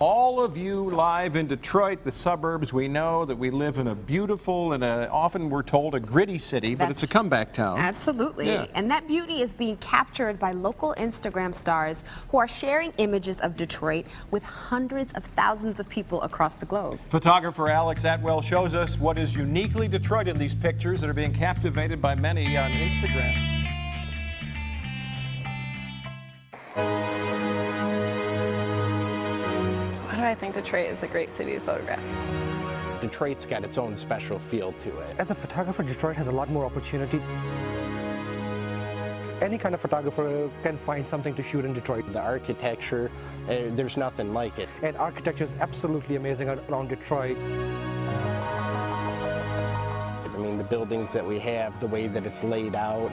All of you live in Detroit, the suburbs. We know that we live in a beautiful and often we're told a gritty city, but it's a comeback town. Absolutely. Yeah. And that beauty is being captured by local Instagram stars who are sharing images of Detroit with hundreds of thousands of people across the globe. Photographer Alex Atwell shows us what is uniquely Detroit in these pictures that are being captivated by many on Instagram. I think Detroit is a great city to photograph. Detroit's got its own special feel to it. As a photographer, Detroit has a lot more opportunity. Any kind of photographer can find something to shoot in Detroit. The architecture, there's nothing like it. And architecture is absolutely amazing around Detroit. I mean, the buildings that we have, the way that it's laid out.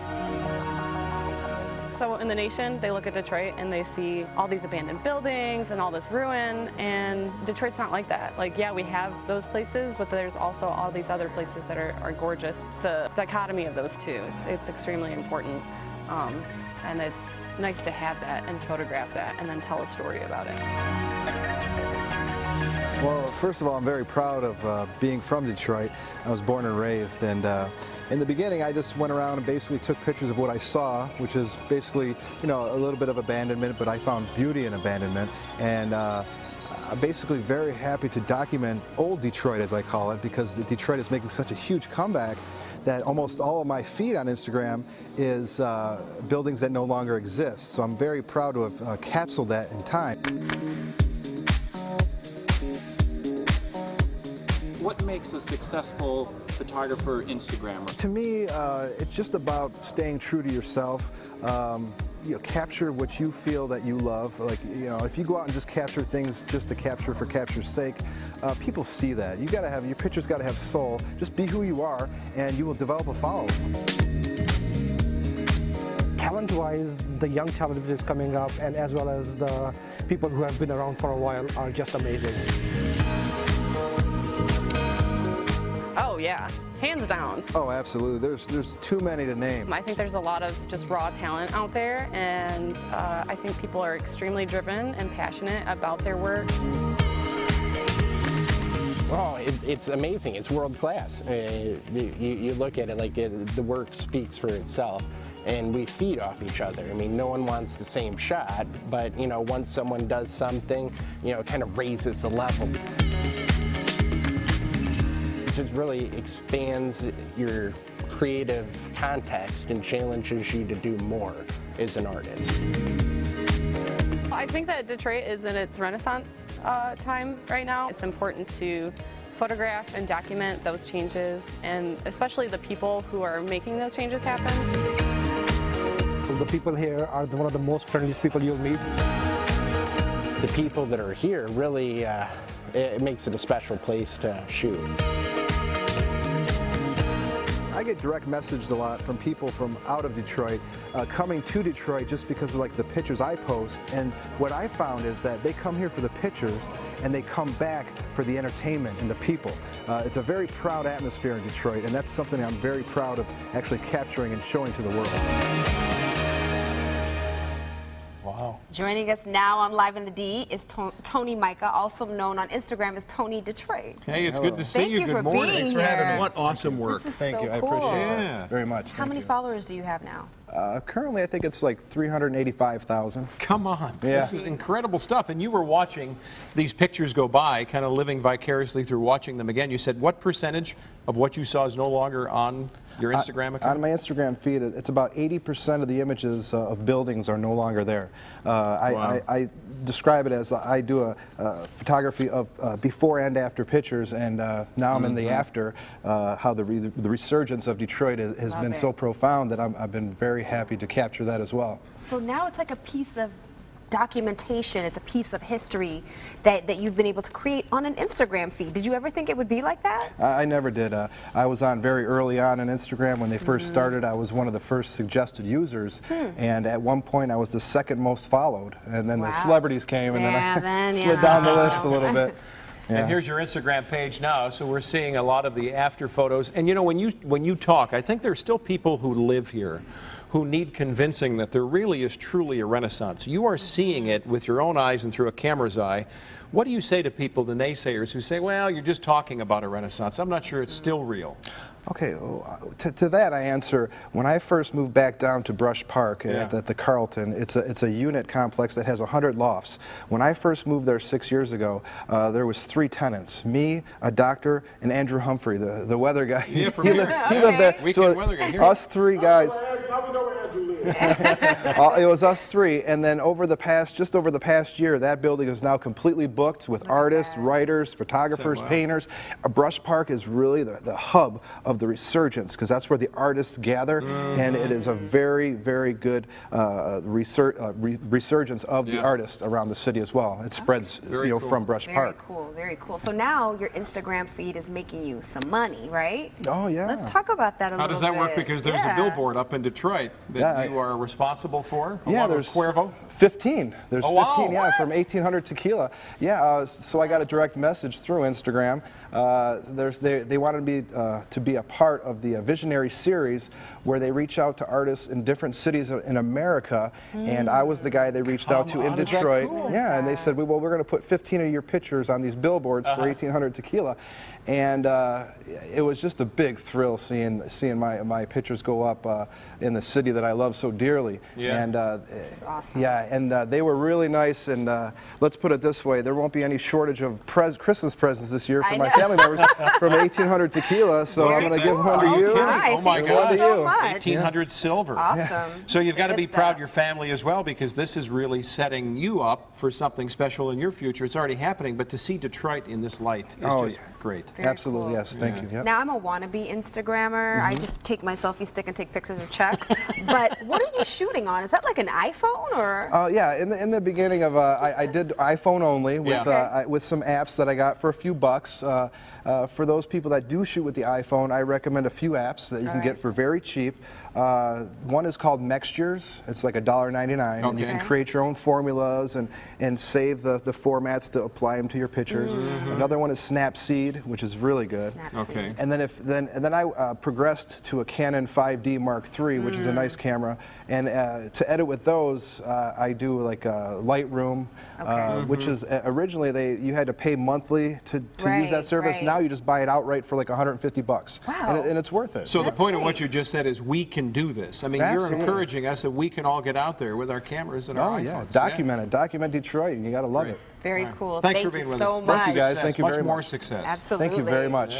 So in the nation, they look at Detroit and they see all these abandoned buildings and all this ruin, and Detroit's not like that. Like, yeah, we have those places, but there's also all these other places that are gorgeous. The dichotomy of those two, it's extremely important, and it's nice to have that and photograph that and then tell a story about it. Well, first of all, I'm very proud of being from Detroit. I was born and raised, and in the beginning I just went around and basically took pictures of what I saw, which is basically, you know, a little bit of abandonment, but I found beauty in abandonment, and I'm basically very happy to document old Detroit, as I call it, because Detroit is making such a huge comeback that almost all of my feed on Instagram is buildings that no longer exist. So I'm very proud to have capsuled that in time. What makes a successful photographer Instagrammer? To me, it's just about staying true to yourself. You know, capture what you feel that you love. Like, you know, if you go out and just capture things just to capture for capture's sake, people see that. You gotta have, your picture's gotta have soul. Just be who you are, and you will develop a following. Talent-wise, the young talent that is coming up, and as well as the people who have been around for a while, are just amazing. Oh yeah, hands down. Oh, absolutely. There's too many to name. I think there's a lot of just raw talent out there, and I think people are extremely driven and passionate about their work. Oh, it's amazing. It's world class. You look at it like the work speaks for itself, and we feed off each other. I mean, no one wants the same shot, but you know, once someone does something, you know, it kind of raises the level. Just really expands your creative context and challenges you to do more as an artist. I think that Detroit is in its renaissance time right now. It's important to photograph and document those changes, and especially the people who are making those changes happen. The people here are one of the most friendliest people you'll meet. The people that are here really, it makes it a special place to shoot. I get direct messaged a lot from people from out of Detroit coming to Detroit just because of like the pictures I post, and what I found is that they come here for the pictures and they come back for the entertainment and the people. It's a very proud atmosphere in Detroit, and that's something I'm very proud of actually capturing and showing to the world. Wow. Joining us now on Live in the D is Tony Micah, also known on Instagram as Tony Detroit. Hey, it's good to see you. Good morning. Thanks for having me. What awesome work. This is Thank so you. I cool. appreciate it very much. How many followers do you have now? Currently, I think it's like 385,000. Come on. Yeah. This is incredible stuff. And you were watching these pictures go by, kind of living vicariously through watching them again. You said what percentage of what you saw is no longer on your Instagram account? On my Instagram feed, it's about 80% of the images of buildings are no longer there. Wow. I describe it as I do a photography of before and after pictures, and now I'm in the after, how the resurgence of Detroit has been so profound that I've been very happy to capture that as well. So now it's like a piece of documentation, it's a piece of history that you've been able to create on an Instagram feed. Did you ever think it would be like that? I never did. I was on very early on Instagram when they first started. I was one of the first suggested users, and at one point I was the second most followed, and then the celebrities came, and then I slid down the list a little bit. Yeah. And here's your Instagram page now, so we're seeing a lot of the after photos. And you know, when you talk, I think there's still people who live here who need convincing that there really is truly a renaissance. You are seeing it with your own eyes and through a camera's eye. What do you say to people, the naysayers, who say, well, you're just talking about a renaissance. I'm not sure it's still real. Okay, to that I answer, when I first moved back down to Brush Park at the Carlton, it's a unit complex that has 100 lofts. When I first moved there 6 years ago, there was 3 tenants, me, a doctor, and Andrew Humphrey, the weather guy. Yeah, from he here. lived there. Weekend So weather guy. Here. us 3 guys. Now we know where Andrew lives. It was us 3, and then just over the past year, that building is now completely booked with artists, writers, photographers, painters. Brush Park is really the hub of the resurgence, because that's where the artists gather, and it is a very, very good resurgence of the artists around the city as well. It spreads, cool. from Brush Park. Very cool, very cool. So now your Instagram feed is making you some money, right? Oh yeah. Let's talk about that a little bit. How does that work? Because there's a billboard up in Detroit that you are responsible for, along with Cuervo. 15. There's 15, wow. yeah, from 1800 Tequila. Yeah, so I got a direct message through Instagram. They wanted me to be a part of the Visionary series, where they reach out to artists in different cities in America, and I was the guy they reached out to in Detroit. Cool? Yeah, and they said, well, we're going to put 15 of your pictures on these billboards for 1800 Tequila. And it was just a big thrill seeing my pictures go up in the city that I love so dearly. Yeah. And This is awesome. yeah, and they were really nice. And let's put it this way: there won't be any shortage of Christmas presents this year for my family members from 1800 Tequila. So I'm going to give one to you. Oh my Thank God! you so much. 1800 silver. Awesome. So you've got to be Good proud stuff. of your family as well, because this is really setting you up for something special in your future. It's already happening, but to see Detroit in this light is just great. Very Absolutely, cool. yes. Thank you. Yep. Now, I'm a wannabe Instagrammer. I just take my selfie stick and take pictures of Chuck. But what are you shooting on? Is that like an iPhone or? Yeah, in the beginning of I did iPhone only with with some apps that I got for a few bucks. For those people that do shoot with the iPhone, I recommend a few apps that you can get for very cheap. One is called Mextures. It's like $1.99, and you can create your own formulas and save the formats to apply them to your pictures. Another one is Snapseed, which is really good. Okay. And then I progressed to a Canon 5D Mark III, which is a nice camera. And to edit with those, I do like Lightroom, which is originally you had to pay monthly to use that service. Right. Now you just buy it outright for like $150. Wow. And it's worth it. So the point of what you just said is we can do this. I mean, Absolutely. you're encouraging us that we can all get out there with our cameras and our iPhones. Yeah, document it. Document Detroit. You got to love it. Very cool. Thanks Thank for being you with so us. much. Thank you guys. Thank you Much very more much. success. Absolutely. Thank you very much.